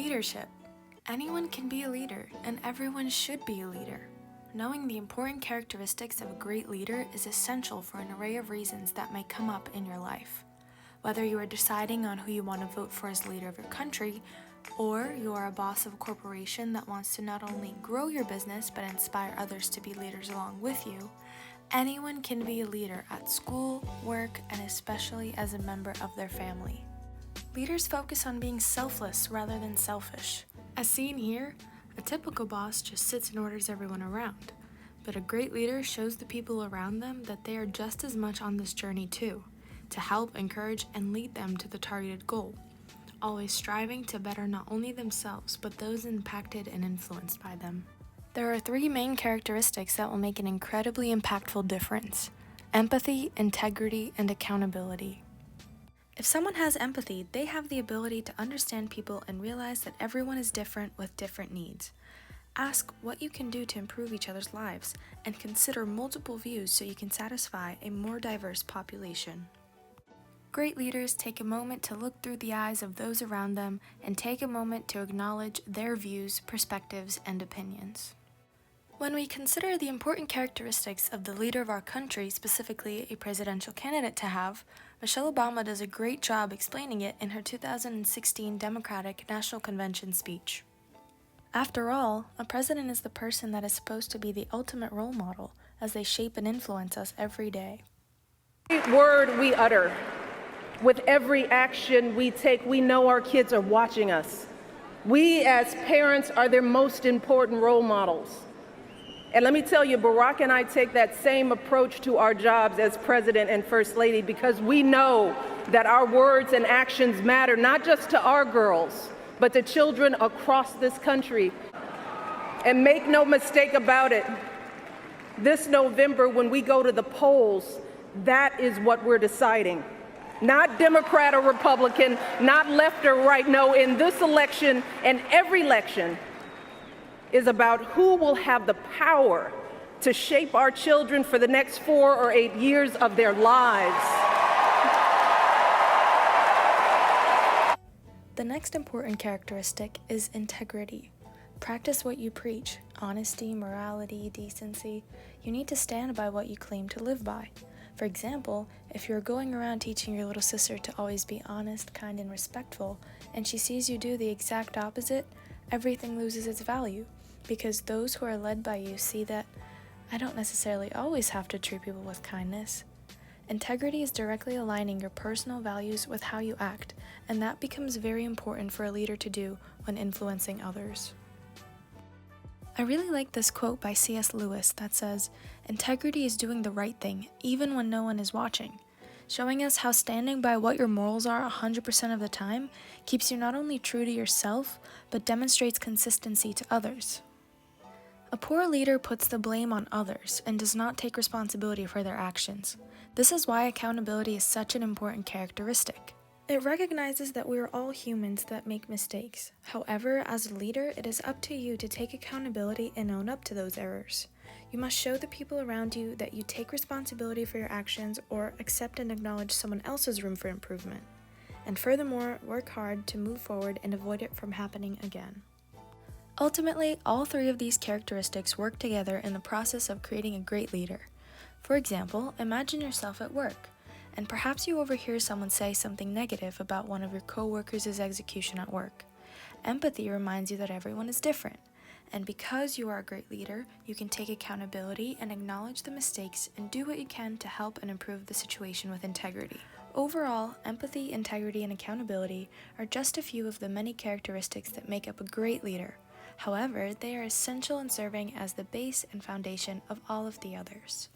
Leadership. Anyone can be a leader, and everyone should be a leader. Knowing the important characteristics of a great leader is essential for an array of reasons that may come up in your life. Whether you are deciding on who you want to vote for as leader of your country, or you are a boss of a corporation that wants to not only grow your business but inspire others to be leaders along with you, anyone can be a leader at school, work, and especially as a member of their family. Leaders focus on being selfless rather than selfish. As seen here, a typical boss just sits and orders everyone around, but a great leader shows the people around them that they are just as much on this journey too, to help, encourage, and lead them to the targeted goal, always striving to better not only themselves, but those impacted and influenced by them. There are 3 main characteristics that will make an incredibly impactful difference: empathy, integrity, and accountability. If someone has empathy, they have the ability to understand people and realize that everyone is different with different needs. Ask what you can do to improve each other's lives, and consider multiple views so you can satisfy a more diverse population. Great leaders take a moment to look through the eyes of those around them and take a moment to acknowledge their views, perspectives, and opinions. When we consider the important characteristics of the leader of our country, specifically a presidential candidate to have, Michelle Obama does a great job explaining it in her 2016 Democratic National Convention speech. After all, a president is the person that is supposed to be the ultimate role model as they shape and influence us every day. Every word we utter, with every action we take, we know our kids are watching us. We as parents are their most important role models. And let me tell you, Barack and I take that same approach to our jobs as President and First Lady because we know that our words and actions matter not just to our girls, but to children across this country. And make no mistake about it, this November when we go to the polls, that is what we're deciding. Not Democrat or Republican, not left or right. No, in this election and every election, is about who will have the power to shape our children for the next 4 or 8 years of their lives. The next important characteristic is integrity. Practice what you preach: honesty, morality, decency. You need to stand by what you claim to live by. For example, if you're going around teaching your little sister to always be honest, kind, and respectful, and she sees you do the exact opposite, everything loses its value, because those who are led by you see that I don't necessarily always have to treat people with kindness. Integrity is directly aligning your personal values with how you act, and that becomes very important for a leader to do when influencing others. I really like this quote by C.S. Lewis that says, "Integrity is doing the right thing, even when no one is watching," showing us how standing by what your morals are 100% of the time keeps you not only true to yourself, but demonstrates consistency to others. A poor leader puts the blame on others and does not take responsibility for their actions. This is why accountability is such an important characteristic. It recognizes that we are all humans that make mistakes. However, as a leader, it is up to you to take accountability and own up to those errors. You must show the people around you that you take responsibility for your actions or accept and acknowledge someone else's room for improvement. And furthermore, work hard to move forward and avoid it from happening again. Ultimately, all 3 of these characteristics work together in the process of creating a great leader. For example, imagine yourself at work, and perhaps you overhear someone say something negative about one of your co-workers' execution at work. Empathy reminds you that everyone is different, and because you are a great leader, you can take accountability and acknowledge the mistakes and do what you can to help and improve the situation with integrity. Overall, empathy, integrity, and accountability are just a few of the many characteristics that make up a great leader. However, they are essential in serving as the base and foundation of all of the others.